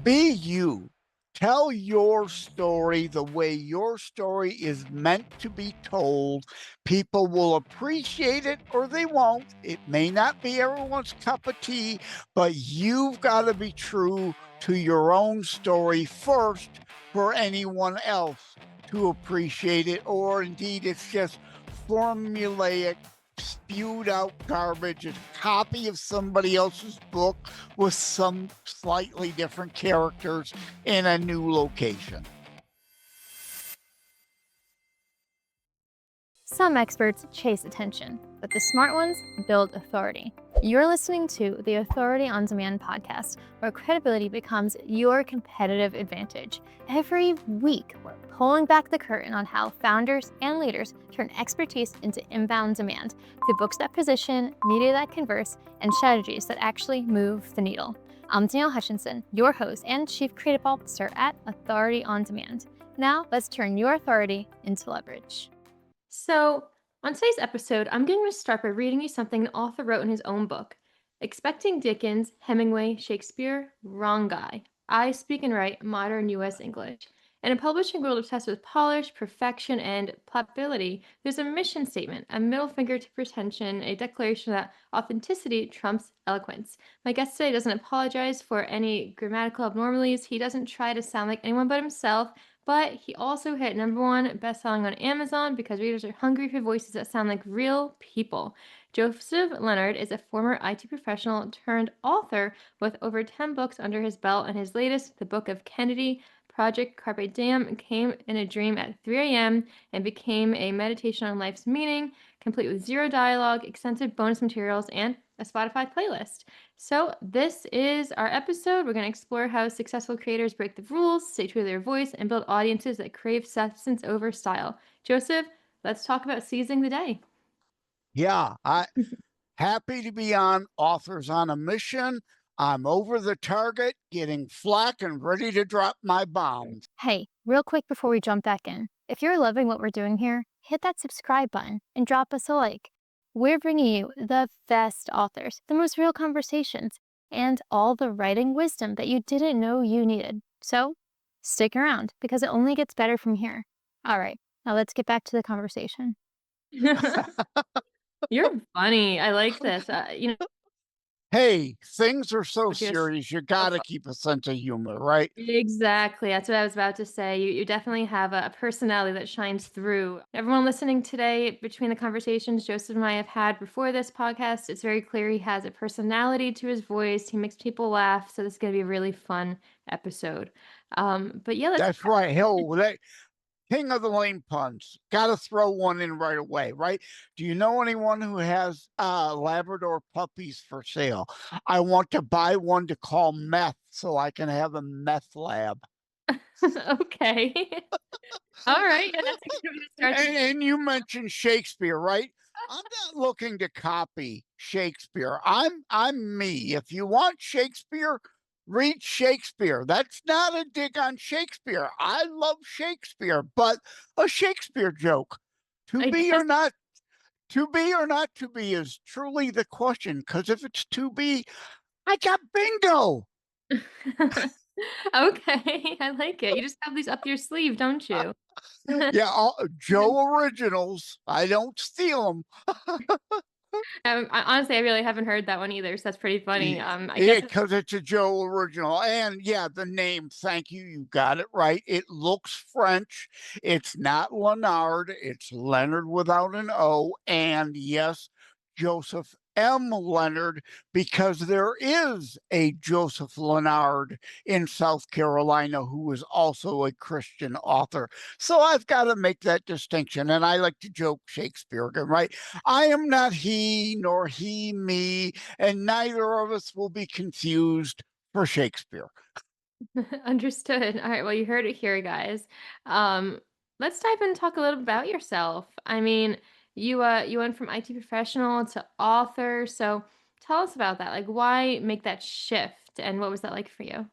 Be you. Tell your story the way your story is meant to be told. People will appreciate it or they won't. It may not be everyone's cup of tea, but you've got to be true to your own story first for anyone else to appreciate it, or indeed it's just formulaic, spewed out garbage, a copy of somebody else's book with some slightly different characters in a new location. Some experts chase attention, but the smart ones build authority. You're listening to the Authority on Demand podcast, where credibility becomes your competitive advantage. Every week, we're pulling back the curtain on how founders and leaders turn expertise into inbound demand through books that position, media that converse, and strategies that actually move the needle. I'm Danielle Hutchinson, your host and Chief Creative Officer at Authority on Demand. Now, let's turn your authority into leverage. So, on today's episode, I'm going to start by reading you something the author wrote in his own book. Expecting Dickens, Hemingway, Shakespeare, wrong guy. I speak and write modern U.S. English. In a publishing world obsessed with polish, perfection, and pliability, there's a mission statement, a middle finger to pretension, a declaration that authenticity trumps eloquence. My guest today doesn't apologize for any grammatical abnormalities. He doesn't try to sound like anyone but himself. But he also hit #1 best-selling on Amazon because readers are hungry for voices that sound like real people. Joseph Lenard is a former IT professional turned author with over 10 books under his belt, and his latest, The Book of Kennedy, Project Carpe Diem, came in a dream at 3 a.m. and became a meditation on life's meaning, complete with zero dialogue, extensive bonus materials, and a Spotify playlist. So this is our episode. We're going to explore how successful creators break the rules, stay true to their voice, and build audiences that crave substance over style. Joseph, let's talk about seizing the day. Yeah, I happy to be on Authors on a Mission. I'm over the target, getting flack and ready to drop my bombs. Hey, real quick before we jump back in, if you're loving what we're doing here, hit that subscribe button and drop us a like. We're bringing you the best authors, the most real conversations, and all the writing wisdom that you didn't know you needed. So stick around because it only gets better from here. All right, now let's get back to the conversation. You're funny. I like this. Hey, things are so Just serious, you got to keep a sense of humor, right? exactly. That's what I was about to say. You definitely have a personality that shines through. Everyone listening today, between the conversations Joseph and I have had before this podcast, it's very clear he has a personality to his voice. He makes people laugh. So this is going to be a really fun episode. But yeah, let's. That's right. Hell, king of the lame puns. Got to throw one in right away, right? Do you know anyone who has Labrador puppies for sale? I want to buy one to call meth so I can have a meth lab. Okay. All right. Yeah, that's a good way to start. And you mentioned Shakespeare, right? I'm not looking to copy Shakespeare. I'm me. If you want Shakespeare, read Shakespeare. That's not a dig on Shakespeare. I love Shakespeare, but a Shakespeare joke. To I be guess. or not to be or not to be is truly the question. Because if it's to be, I got bingo. Okay, I like it. You just have these up your sleeve, don't you? Yeah, Joe originals. I don't steal them. Honestly, I really haven't heard that one either, so that's pretty funny. I Yeah, guess because it's a Joe original. And yeah, the name, thank you, you got it right. It looks French. It's not Lenard, it's Leonard without an O. And yes, Joseph M Lenard, because there is a Joseph Lenard in South Carolina who is also a Christian author. So I've got to make that distinction. And I like to joke Shakespeare, right? I am not he, nor he me, and neither of us will be confused for Shakespeare. understood. All right, well, you heard it here, guys. Um, let's dive in and talk a little bit about yourself. I mean, you went from IT professional to author, so tell us about that. Like, why make that shift, and what was that like for you?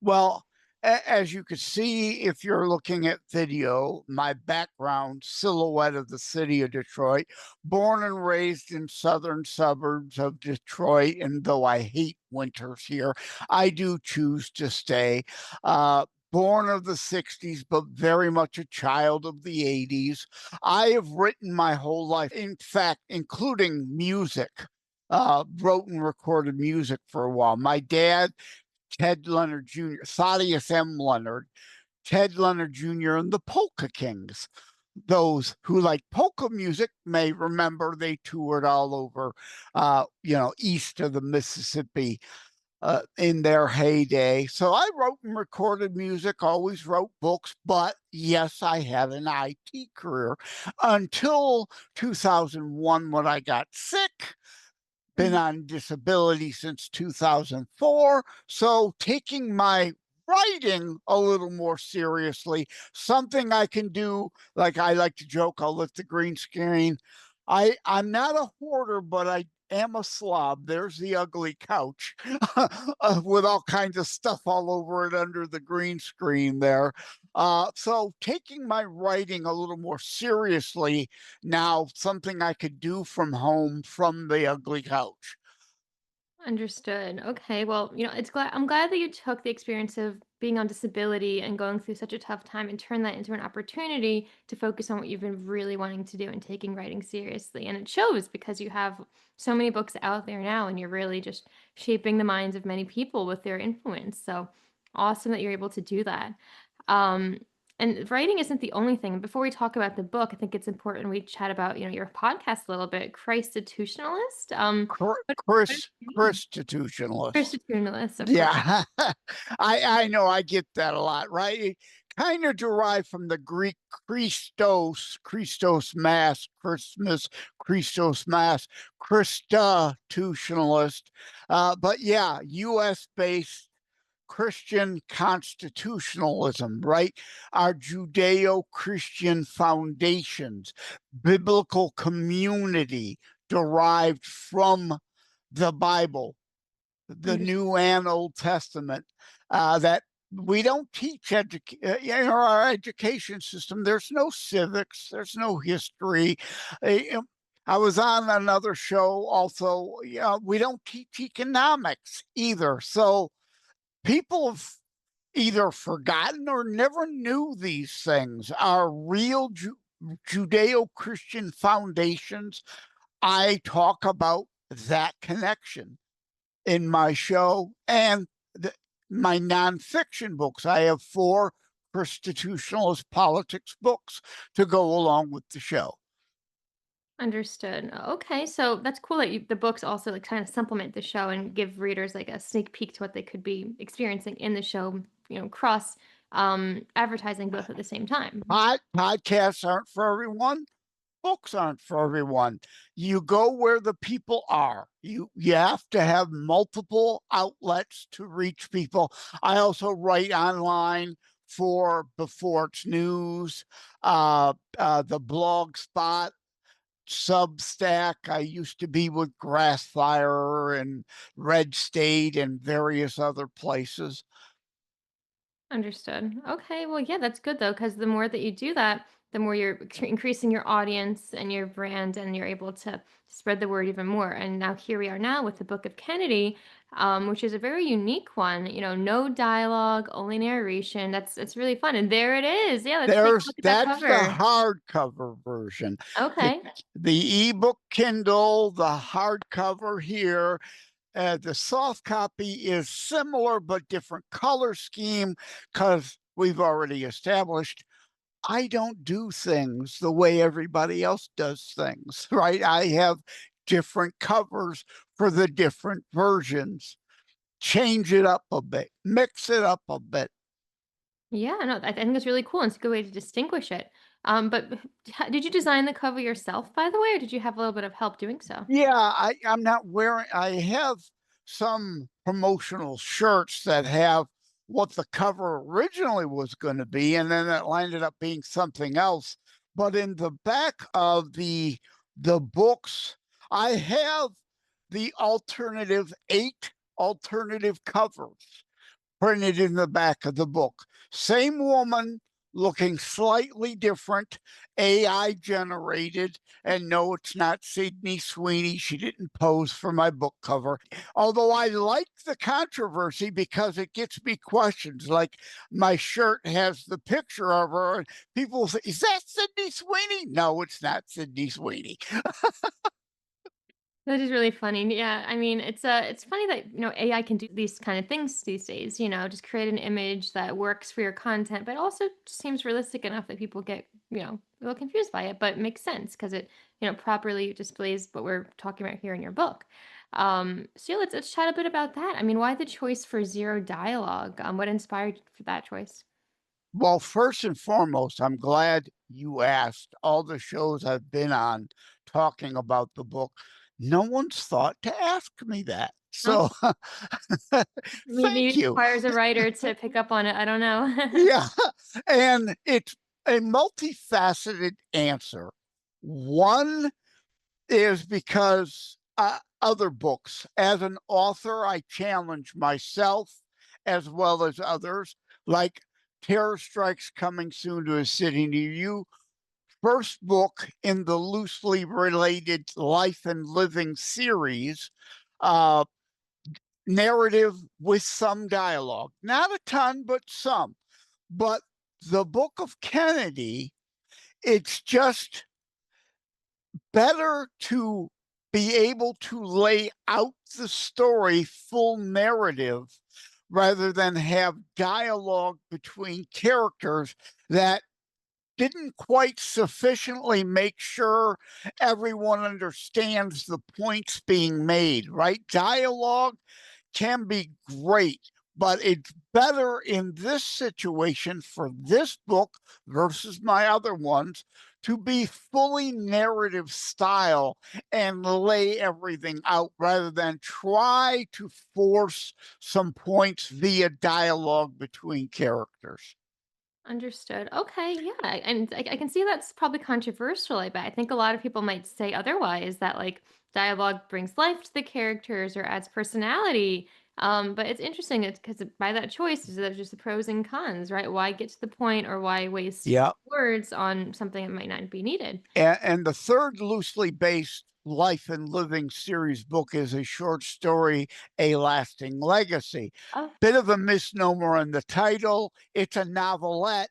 Well, As you could see, if you're looking at video, my background silhouette of the city of Detroit, born and raised in southern suburbs of Detroit. And though I hate winters here, I do choose to stay. Born of the 60s, but very much a child of the 80s. I have written my whole life, in fact, including music. Wrote and recorded music for a while. My dad, Ted Leonard Jr., Thaddeus M. Leonard, Ted Leonard Jr., and the Polka Kings. Those who like polka music may remember they toured all over, east of the Mississippi in their heyday. So I wrote and recorded music, always wrote books, but yes, I had an IT career until 2001 when I got sick. Been on disability since 2004. So taking my writing a little more seriously, something I can do, like I like to joke, I'll lift the green screen. I'm not a hoarder, but I am a slob. There's the ugly couch with all kinds of stuff all over it under the green screen there. So taking my writing a little more seriously now, something I could do from home from the ugly couch. Understood. Okay. Well, I'm glad that you took the experience of being on disability and going through such a tough time and turned that into an opportunity to focus on what you've been really wanting to do and taking writing seriously. And it shows because you have so many books out there now and you're really just shaping the minds of many people with their influence. So awesome that you're able to do that. Um, and writing isn't the only thing. Before we talk about the book, I think it's important we chat about, your podcast a little bit, Christitutionalist. What does it mean? Constitutionalist. Constitutionalist, of course. Yeah, I know I get that a lot, right? It kind of derived from the Greek Christos, Christos Mass, Christmas, Christos Mass, Christitutionalist. But yeah, US based Christian constitutionalism, right? Our Judeo Christian foundations, biblical community derived from the Bible, the Understood. New and Old Testament, that we don't teach in our education system. There's no civics, there's no history. I was on another show also. We don't teach economics either. So people have either forgotten or never knew these things. Our real Judeo Christian foundations, I talk about that connection in my show and my nonfiction books. I have 4 constitutionalist politics books to go along with the show. Understood. Okay, so that's cool that the books also like kind of supplement the show and give readers like a sneak peek to what they could be experiencing in the show. Cross advertising both at the same time. Podcasts aren't for everyone. Books aren't for everyone. You go where the people are. You have to have multiple outlets to reach people. I also write online for Before It's News, the blog spot, Substack. I used to be with Grassfire and Red State and various other places. Understood. Okay. Well, yeah, that's good though, because the more that you do that, the more you're increasing your audience and your brand, and you're able to spread the word even more. And now here we are now with the Book of Kennedy, which is a very unique one. No dialogue, only narration. That's really fun. And there it is. Yeah, let's take a look at that That's the cover. hardcover version. The Okay. the ebook Kindle, the hardcover here. The soft copy is similar but different color scheme because we've already established I don't do things the way everybody else does things, right? I have different covers for the different versions. Change it up a bit, mix it up a bit. Yeah, no, I think it's really cool. And it's a good way to distinguish it. But did you design the cover yourself, by the way, or did you have a little bit of help doing so? Yeah, I'm not wearing, I have some promotional shirts that have what the cover originally was going to be, and then it landed up being something else. But in the back of the books, I have the alternative 8 alternative covers printed in the back of the book. Same woman, looking slightly different, AI generated. And no, it's not Sydney Sweeney. She didn't pose for my book cover. Although I like the controversy because it gets me questions. Like my shirt has the picture of her, and people say, "Is that Sydney Sweeney?" No, it's not Sydney Sweeney. That is really funny. Yeah, I mean, it's funny that AI can do these kind of things these days. Just create an image that works for your content, but also seems realistic enough that people get a little confused by it, but makes sense because it properly displays what we're talking about here in your book. So yeah, let's chat a bit about that. I mean, why the choice for zero dialogue? What inspired you for that choice? Well, first and foremost, I'm glad you asked. All the shows I've been on talking about the book, no one's thought to ask me that. Oh, So maybe thank it you. requires a writer to pick up on it. I don't know. Yeah. And it's a multifaceted answer. One is because other books, as an author, I challenge myself as well as others, like Terror Strikes Coming Soon to a City Near You, first book in the loosely related Life and Living series, uh, narrative with some dialogue. Not a ton, but some. But the Book of Kennedy, it's just better to be able to lay out the story full narrative rather than have dialogue between characters that didn't quite sufficiently make sure everyone understands the points being made, right? Dialogue can be great, but it's better in this situation for this book versus my other ones to be fully narrative style and lay everything out rather than try to force some points via dialogue between characters. Understood. Okay, yeah, and I can see that's probably controversial. I bet. I think a lot of people might say otherwise that like dialogue brings life to the characters or adds personality. But it's interesting. It's because by that choice, there's just the pros and cons, right? Why get to the point, or why waste Yeah. words on something that might not be needed? And the third loosely based Life and Living series book is a short story, A Lasting Legacy. Oh, Bit of a misnomer in the title. It's a novelette,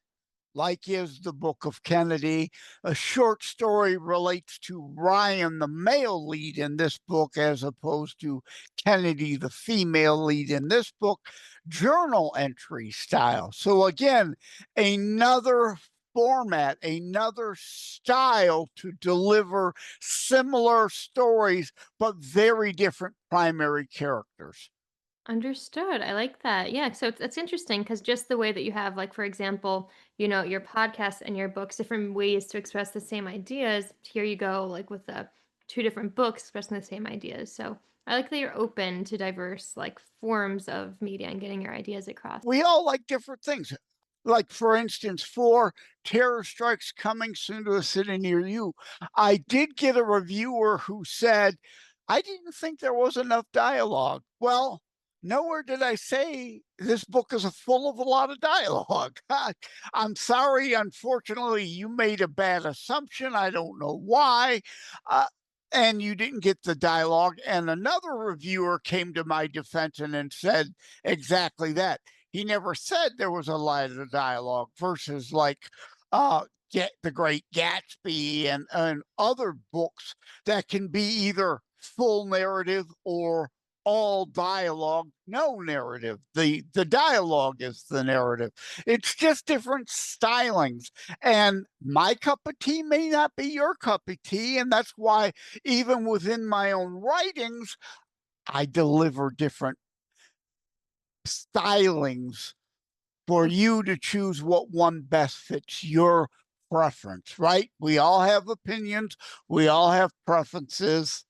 like is the Book of Kennedy. A short story relates to Ryan, the male lead in this book, as opposed to Kennedy, the female lead in this book, journal entry style. So, again, another format, another style to deliver similar stories, but very different primary characters. understood. I like that. Yeah. So it's interesting because just the way that you have, like, for example, your podcast and your books, different ways to express the same ideas. Here you go, like with the two different books expressing the same ideas. So I like that you're open to diverse, like, forms of media and getting your ideas across. We all like different things. Like, for instance, for Terror Strikes Coming Soon to a City Near You, I did get a reviewer who said, I didn't think there was enough dialogue. Well, nowhere did I say this book is full of a lot of dialogue. I'm sorry. Unfortunately, you made a bad assumption. I don't know why. Uh, and you didn't get the dialogue. And another reviewer came to my defense and said exactly that. He never said there was a lot of dialogue versus like get the Great Gatsby and other books that can be either full narrative or all dialogue, no narrative. The dialogue is the narrative. It's just different stylings. And my cup of tea may not be your cup of tea. And that's why even within my own writings, I deliver different stylings for you to choose what one best fits your preference, right? We all have opinions, we all have preferences.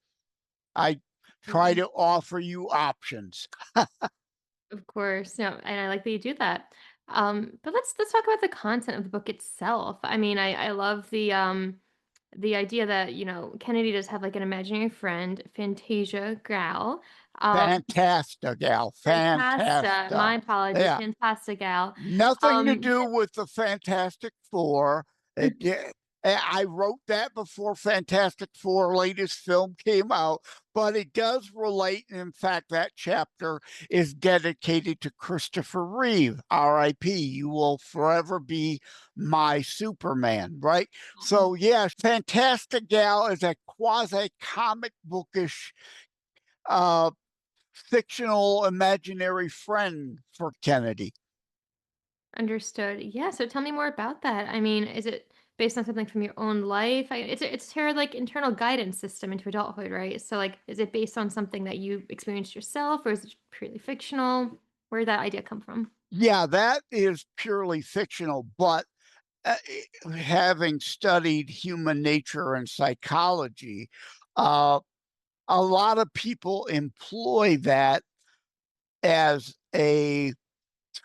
I try to offer you options. Of course, no, and I like that you do that. But let's talk about the content of the book itself. I mean, I love the idea that Kennedy does have like an imaginary friend, Fantasia Growl. Um, Fantasta gal, Fantasta, fantasta. my apologies, Yeah. Fantastigal. Nothing to Um, do with the Fantastic Four. It did. I wrote that before Fantastic Four latest film came out, but it does relate. In fact, that chapter is dedicated to Christopher Reeve, R.I.P. You will forever be my Superman, right? So, yeah, Fantastic Gal is a quasi comic bookish uh, fictional imaginary friend for Kennedy. Understood. Yeah, so tell me more about that. I mean, is it based on something from your own life? It's her like internal guidance system into adulthood, right? So like, is it based on something that you experienced yourself, or is it purely fictional? Where did that idea come from? Yeah, that is purely fictional, but having studied human nature and psychology, uh, a lot of people employ that as a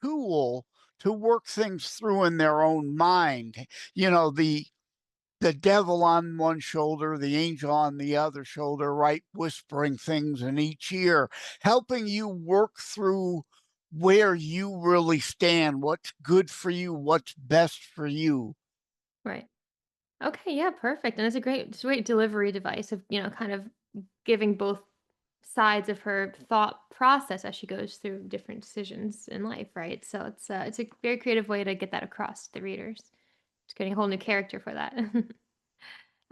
tool to work things through in their own mind. You know, the devil on one shoulder, the angel on the other shoulder, right? Whispering things in each ear, helping you work through where you really stand, what's good for you, what's best for you. Right. Okay, yeah, perfect. And it's a great delivery device of, kind of giving both sides of her thought process as she goes through different decisions in life, right? So it's a very creative way to get that across to the readers. It's getting a whole new character for that.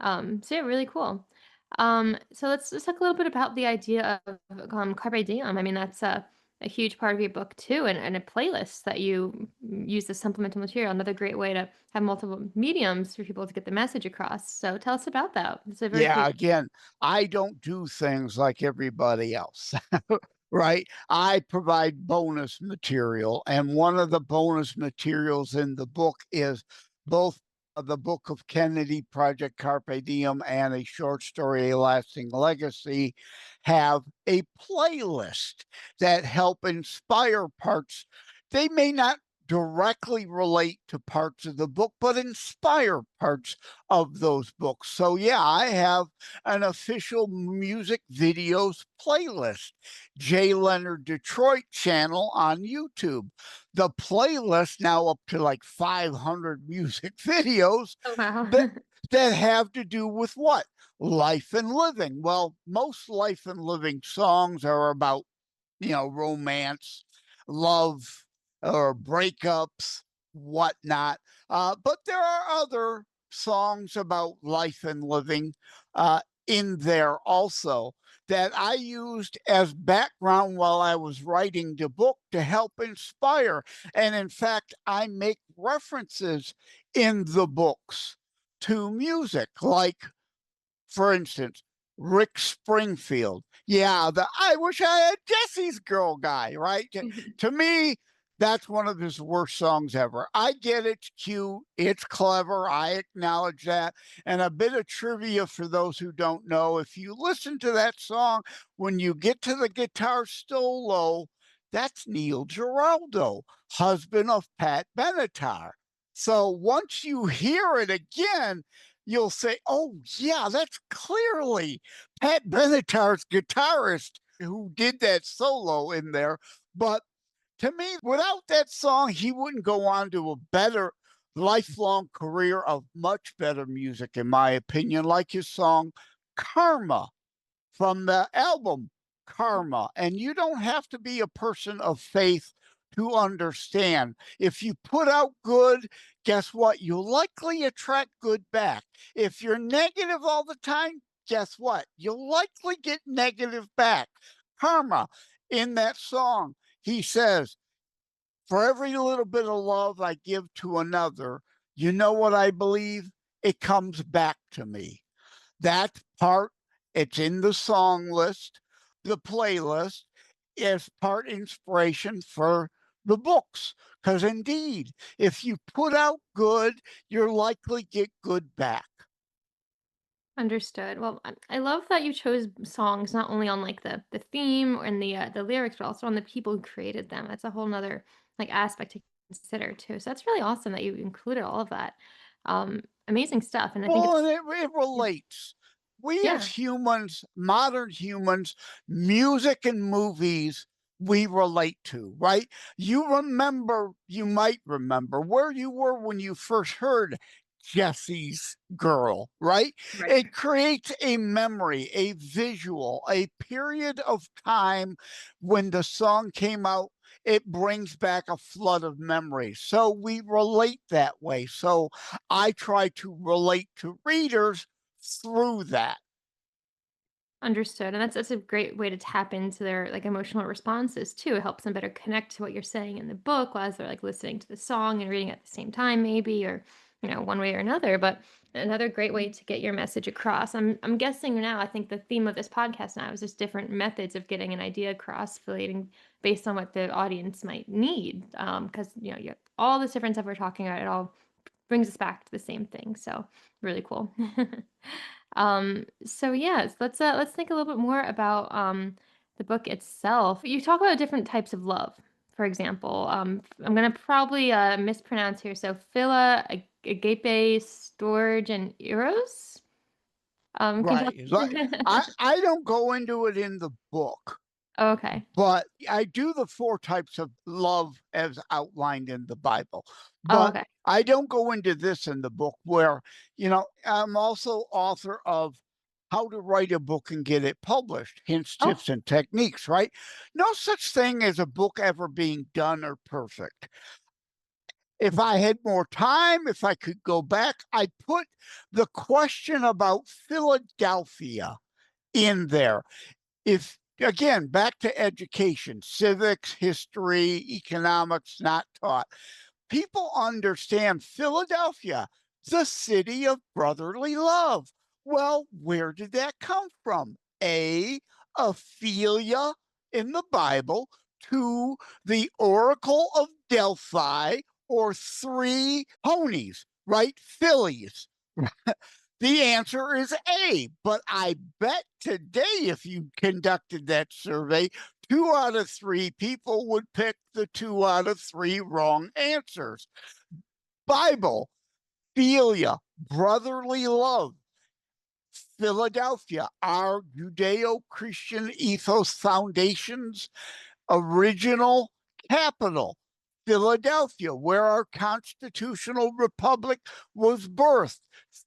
So yeah, really cool. So let's talk a little bit about the idea of carpe diem. I mean, that's a huge part of your book too, and a playlist that you use as supplemental material. Another great way to have multiple mediums for people to get the message across. So tell us about that. It's a very Yeah, cool. again, I don't do things like everybody else, right? I provide bonus material, and one of the bonus materials in the book is both the Book of Kennedy, Project Carpe Diem, and a short story, A Lasting Legacy, have a playlist that help inspire parts. They may not directly relate to parts of the book, but inspire parts of those books. So, yeah, I have an official music videos playlist, Jay Leonard Detroit channel on YouTube. The playlist now up to like 500 music videos Oh wow. that that have to do with what? Life and living. Well, most life and living songs are about, romance, love, or breakups, whatnot. But there are other songs about life and living uh, in there also that I used as background while I was writing the book to help inspire. And in fact, I make references in the books to music, like for instance, Rick Springfield. Yeah, the I wish I had Jesse's girl guy, right? To me, that's one of his worst songs ever. I get it's cute, it's clever, I acknowledge that. And a bit of trivia for those who don't know, if you listen to that song, when you get to the guitar solo, that's Neil Giraldo, husband of Pat Benatar. So once you hear it again, you'll say, "Oh, yeah, that's clearly Pat Benatar's guitarist who did that solo in there." But to me, without that song, he wouldn't go on to a better lifelong career of much better music, in my opinion, like his song Karma from the album Karma. And you don't have to be a person of faith to understand. If you put out good, guess what? You'll likely attract good back. If you're negative all the time, guess what? You'll likely get negative back. Karma, in that song, he says, "For every little bit of love I give to another, you know what I believe? It comes back to me." That part, it's in the song list, the playlist is part inspiration for the books. Because indeed, if you put out good, you're likely get good back. Understood. Well, I love that you chose songs not only on like the theme and the lyrics, but also on the people who created them. That's a whole nother like aspect to consider too. So that's really awesome that you included all of that. Amazing stuff. And I think Well, and it's it yeah. relates. We as Yeah. humans, modern humans, music and movies, we relate to, right? You might remember where you were when you first heard Jesse's Girl, right? Right. It creates a memory, a visual, a period of time when the song came out. It brings back a flood of memories. So we relate that way. So I try to relate to readers through that. Understood, and that's a great way to tap into their, like, emotional responses too. It helps them better connect to what you're saying in the book as they're, like, listening to the song and reading at the same time maybe, or, one way or another, but another great way to get your message across. I'm guessing now, I think the theme of this podcast now is just different methods of getting an idea across, relating based on what the audience might need, because, you have all this different stuff we're talking about, it all brings us back to the same thing, so really cool. So yes, let's think a little bit more about the book itself. You talk about different types of love. For example, I'm gonna probably mispronounce here. So phila, agape, storge, and eros. Can you Right. Like, talk? I don't go into it in the book, Oh, okay. but I do the four types of love as outlined in the Bible. Oh, But okay. I don't go into this in the book where, I'm also author of how to write a book and get it published, hints, Oh, tips, and techniques, right? No such thing as a book ever being done or perfect. If I had more time, if I could go back, I'd put the question about Philadelphia in there. If again, back to education, civics, history, economics, not taught. People understand Philadelphia, the city of brotherly love. Well, where did that come from? A, Ophelia in the Bible, two, the Oracle of Delphi, or three, ponies, right? Phillies. The answer is A, but I bet today, if you conducted that survey, 2 out of 3 people would pick the 2 out of 3 wrong answers. Bible, philia, brotherly love, Philadelphia, our Judeo Christian ethos foundations original capital, Philadelphia, where our constitutional republic was birthed,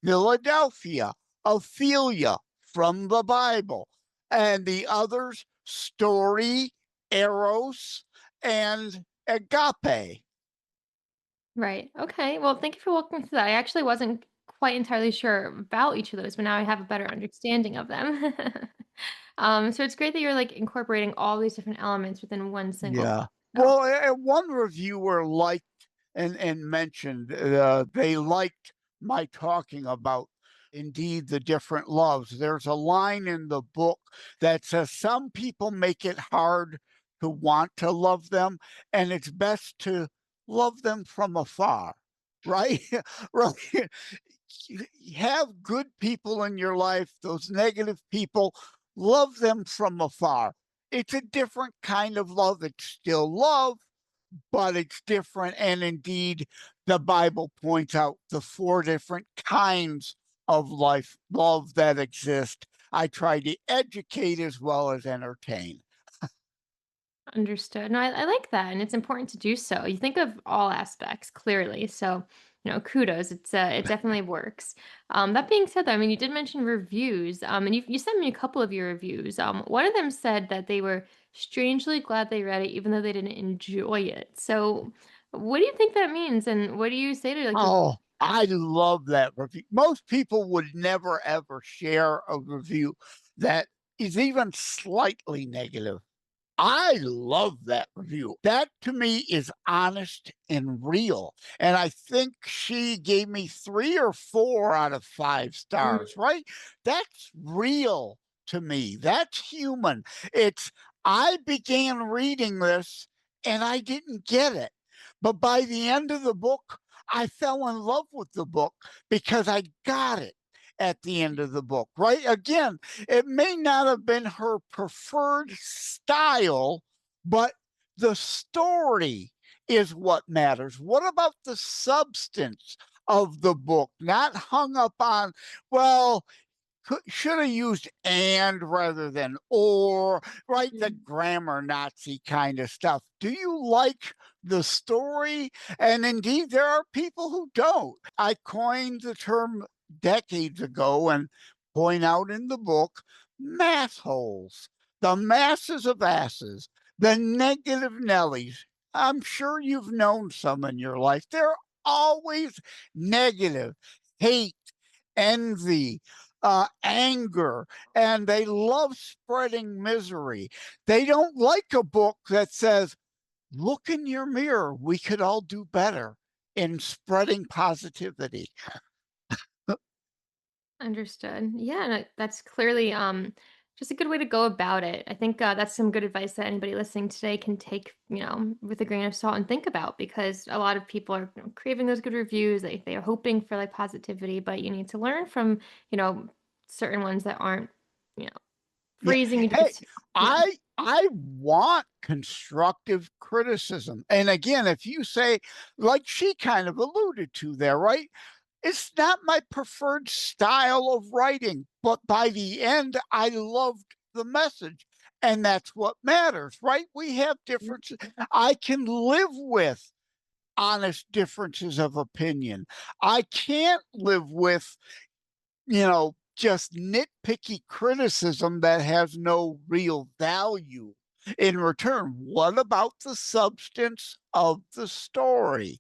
Philadelphia, Ophelia from the Bible, and the others, story, eros, and agape. right. Okay. Well, thank you for walking me through that. I actually wasn't quite entirely sure about each of those, but now I have a better understanding of them. So it's great that you're, like, incorporating all these different elements within one single Yeah. book. So Well, one reviewer liked and mentioned they liked my talking about indeed the different loves. There's a line in the book that says some people make it hard to want to love them, and it's best to love them from afar, right? Right. Have good people in your life, those negative people, love them from afar. It's a different kind of love. It's still love, but it's different. And indeed, the Bible points out the 4 different kinds of love that exist. I try to educate as well as entertain. understood. No, I like that, and it's important to do so. You think of all aspects clearly, so kudos. It definitely works. That being said, though, I mean, you did mention reviews, and you sent me a couple of your reviews. One of them said that they were strangely glad they read it, even though they didn't enjoy it. So, what do you think that means, and what do you say to, like, the Oh, I love that review. Most people would never ever share a review that is even slightly negative. I love that review. That to me is honest and real. And I think she gave me 3 or 4 out of 5 stars, right? That's real to me. That's human. It's, I began reading this and I didn't get it. But by the end of the book, I fell in love with the book because I got it at the end of the book, right? Again, it may not have been her preferred style, but the story is what matters. What about the substance of the book? Not hung up on, well, should have used and rather than or, right? The grammar Nazi kind of stuff. Do you like the story? And indeed, there are people who don't. I coined the term decades ago and point out in the book mass holes, the masses of asses, the negative Nellies. I'm sure you've known some in your life. They're always negative, hate, envy, anger, and they love spreading misery. They don't like a book that says, look in your mirror, we could all do better in spreading positivity. Understood. Yeah, no, that's clearly just a good way to go about it. I think that's some good advice that anybody listening today can take, with a grain of salt and think about, because a lot of people are craving those good reviews. They are hoping for like positivity, but you need to learn from, you know, certain ones that aren't, you know, Yeah. freezing you to Hey, the yeah. I want constructive criticism. And again, if you say, like she kind of alluded to there, right? It's not my preferred style of writing, but by the end, I loved the message. And that's what matters, right? We have differences. I can live with honest differences of opinion. I can't live with, just nitpicky criticism that has no real value in return. What about the substance of the story?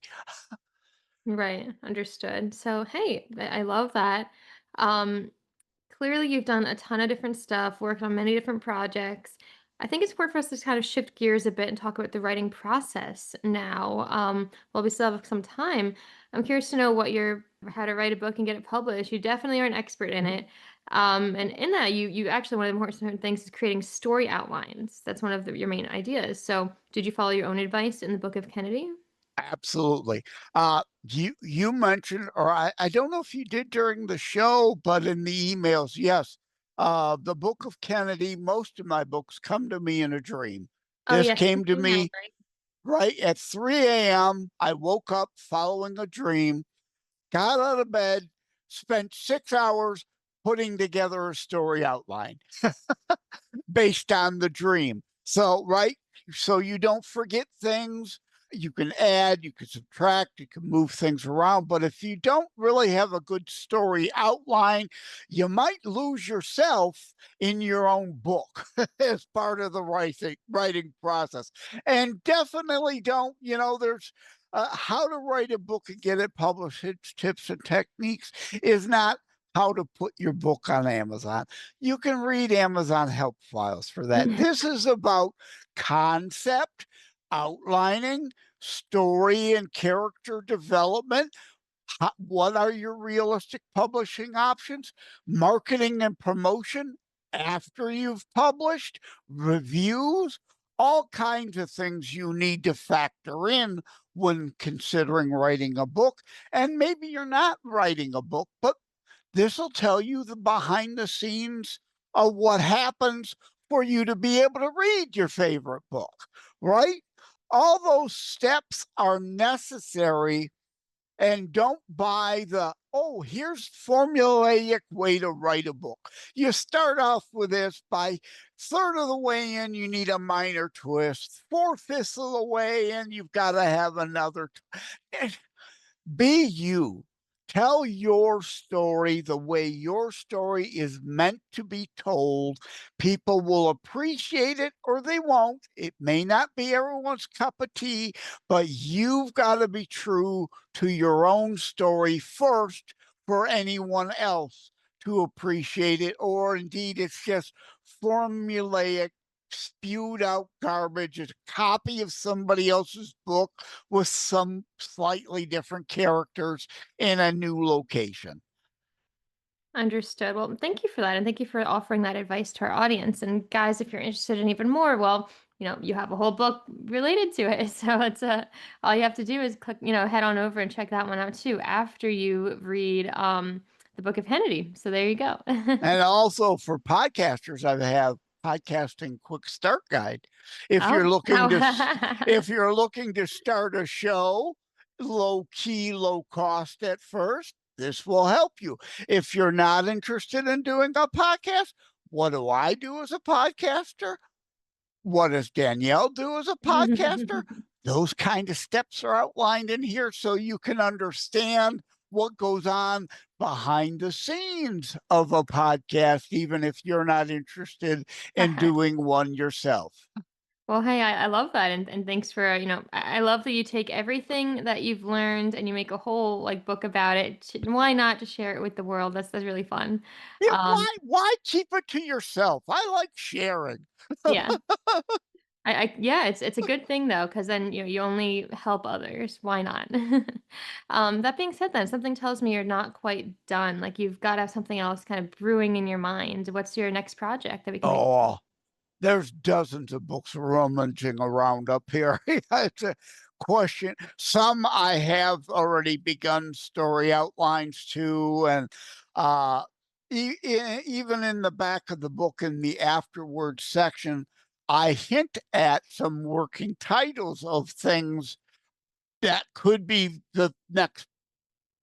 Right, understood. So, hey, I love that. Um, Clearly, you've done a ton of different stuff, worked on many different projects. I think it's worth for us to kind of shift gears a bit and talk about the writing process now. While we still have some time, I'm curious to know how to write a book and get it published. You definitely are an expert in it. And in that, you actually, one of the more important things is creating story outlines. That's one of your main ideas. So, did you follow your own advice in the Book of Kennedy? Absolutely. You mentioned, or I don't know if you did during the show, but in the emails, yes. The Book of Kennedy, most of my books come to me in a dream. Oh, This yes, came to email, me right? right at 3 a.m. I woke up following a dream, got out of bed, spent 6 hours putting together a story outline based on the dream. So, right? So you don't forget things. You can add, you can subtract, you can move things around. But if you don't really have a good story outline, you might lose yourself in your own book as part of the writing process. And definitely don't, there's how to write a book and get it published. Its tips and techniques is not how to put your book on Amazon. You can read Amazon help files for that. This is about concept, outlining, story and character development. What are your realistic publishing options? Marketing and promotion after you've published, reviews, all kinds of things you need to factor in when considering writing a book. And maybe you're not writing a book, but this will tell you the behind the scenes of what happens for you to be able to read your favorite book, right? All those steps are necessary, and don't buy the, oh, here's formulaic way to write a book. You start off with this, by third of the way in, you need a minor twist. Four-fifths of the way in, you've got to have another. Be you. Tell your story the way your story is meant to be told. People will appreciate it or they won't. It may not be everyone's cup of tea, but you've got to be true to your own story first for anyone else to appreciate it. Or indeed, it's just formulaic, spewed out garbage. It's a copy of somebody else's book with some slightly different characters in a new location. Understood. Well, thank you for that. And thank you for offering that advice to our audience. And guys, if you're interested in even more, well, you have a whole book related to it. So it's all you have to do is click, head on over and check that one out too after you read the Book of Kennedy. So there you go. And also for podcasters, I have podcasting quick start guide. If Oh, you're looking to now. if you're looking to start a show, low key, low cost at first, This will help you. If you're not interested in doing a podcast, what do I do as a podcaster? What does Danielle do as a podcaster? Those kind of steps are outlined in here so you can understand what goes on behind the scenes of a podcast, even if you're not interested in doing one yourself. Well, hey, I love that, and thanks for I love that you take everything that you've learned and you make a whole like book about it. Why not just share it with the world? That's really fun. Yeah, Um, why keep it to yourself? I like sharing. yeah, yeah, it's a good thing though, because then you only help others. Why not? That being said, then something tells me you're not quite done. Like you've got to have something else kind of brewing in your mind. What's your next project that we can explore? Oh, there's dozens of books rummaging around up here. It's a question. Some I have already begun story outlines to, and uh, even in the back of the book in the afterward section, I hint at some working titles of things that could be the next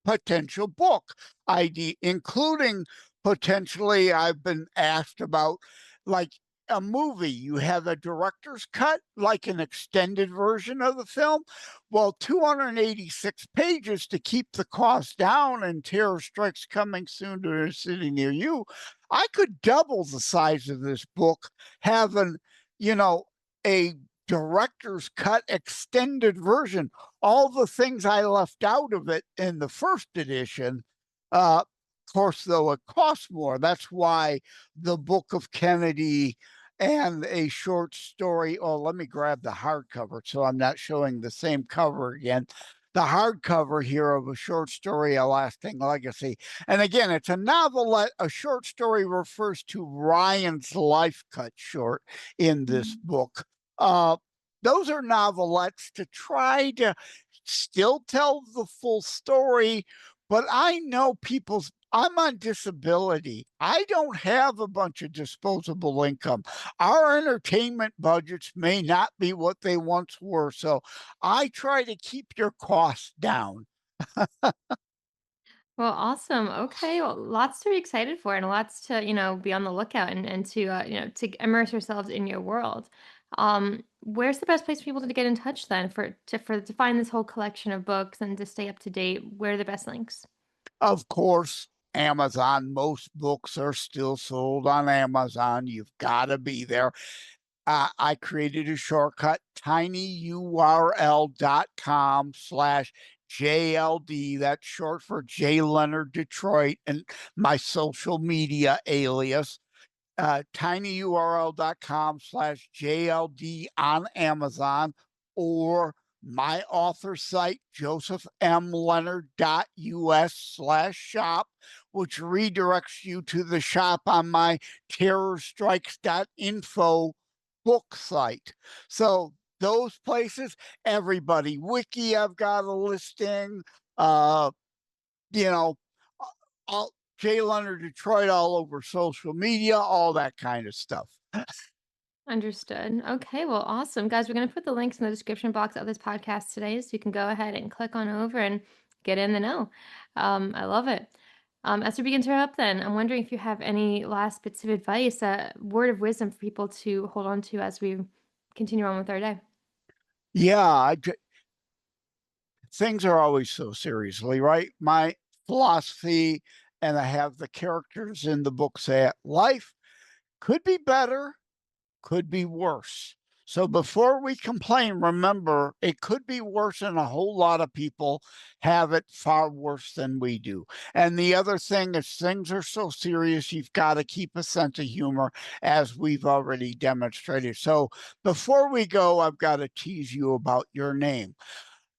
potential book idea, including potentially I've been asked about like a movie. You have a director's cut, like an extended version of the film. Well, 286 pages to keep the cost down and Terror Strikes Coming Soon to a City Near You. I could double the size of this book, having, you know, a director's cut extended version, all the things I left out of it in the first edition. Of course, though, it costs more. That's why the Book of Kennedy and a short story. Oh, let me grab the hardcover so I'm not showing the same cover again. The hardcover here of a short story, A Lasting Legacy. And again, it's a novelette. A short story refers to Ryan's life cut short in this book. Uh, those are novelettes to try to still tell the full story, but I know I'm on disability. I don't have a bunch of disposable income. Our entertainment budgets may not be what they once were. So I try to keep your costs down. Well, awesome. Okay. Well, lots to be excited for and lots to, be on the lookout and to, to immerse ourselves in your world. Where's the best place for people to get in touch then to find this whole collection of books and to stay up to date? Where are the best links? Of course, Amazon, most books are still sold on Amazon. You've got to be there. I created a shortcut, tinyurl.com/JLD. That's short for J. Leonard Detroit, and my social media alias. tinyurl.com/JLD on Amazon, or my author site, josephmlenard.us/shop, which redirects you to the shop on my terrorstrikes.info book site. So those places, everybody, Wiki, I've got a listing, uh, you know, all Jay Leonard Detroit all over social media, all that kind of stuff. Understood. Okay, well, awesome. Guys, we're going to put the links in the description box of this podcast today so you can go ahead and click on over and get in the know. I love it. As we begin to wrap up, then, I'm wondering if you have any last bits of advice, a word of wisdom for people to hold on to as we continue on with our day. Yeah, things are always so seriously, right? My philosophy, and I have the characters in the book say it, life could be better, could be worse. So before we complain, remember it could be worse, and a whole lot of people have it far worse than we do. And the other thing is, things are so serious, you've got to keep a sense of humor, as we've already demonstrated. So before we go, I've got to tease you about your name.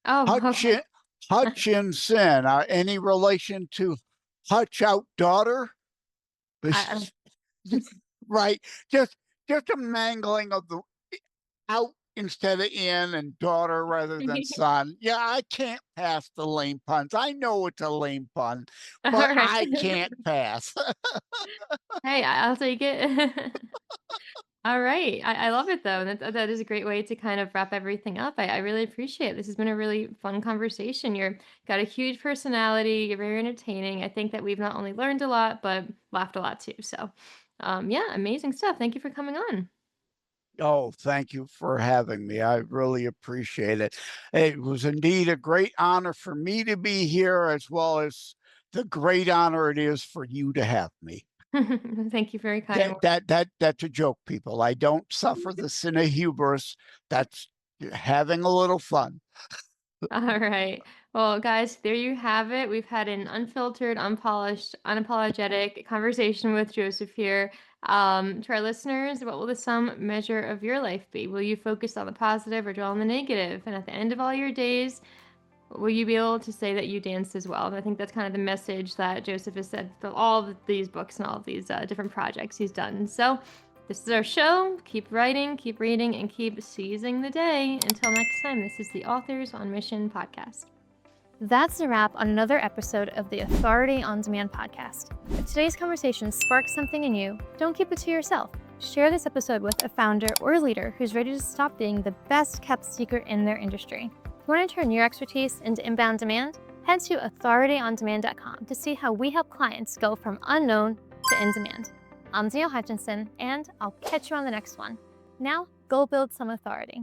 Oh, Hutchin- okay. Hutchinson. Any relation to Hutch out daughter? I, Right. Just just a mangling of the out instead of in, and daughter rather than son. Yeah, I can't pass the lame puns. I know it's a lame pun, all but right. I can't pass. Hey, I'll take it. All right. I love it though. That is a great way to kind of wrap everything up. I really appreciate it. This has been a really fun conversation. You're got a huge personality. You're very entertaining. I think that we've not only learned a lot, but laughed a lot too. So, yeah, amazing stuff. Thank you for coming on. Oh, thank you for having me. I really appreciate it. It was indeed a great honor for me to be here, as well as the great honor it is for you to have me. Thank you, very kind. That's a joke, people. I don't suffer the sin of hubris. That's having a little fun. All right. Well, guys, there you have it. We've had an unfiltered, unpolished, unapologetic conversation with Joseph here. To our listeners, what will the sum measure of your life be? Will you focus on the positive or dwell on the negative? And at the end of all your days, will you be able to say that you danced as well? And I think that's kind of the message that Joseph has said for all of these books and all of these different projects he's done. So this is our show. Keep writing, keep reading, and keep seizing the day. Until next time, this is the Authors on Mission podcast. That's a wrap on another episode of the Authority on Demand podcast. If today's conversation sparked something in you, don't keep it to yourself. Share this episode with a founder or a leader who's ready to stop being the best kept secret in their industry. If you want to turn your expertise into inbound demand, head to authorityondemand.com to see how we help clients go from unknown to in demand. I'm Danielle Hutchinson, and I'll catch you on the next one. Now, go build some authority.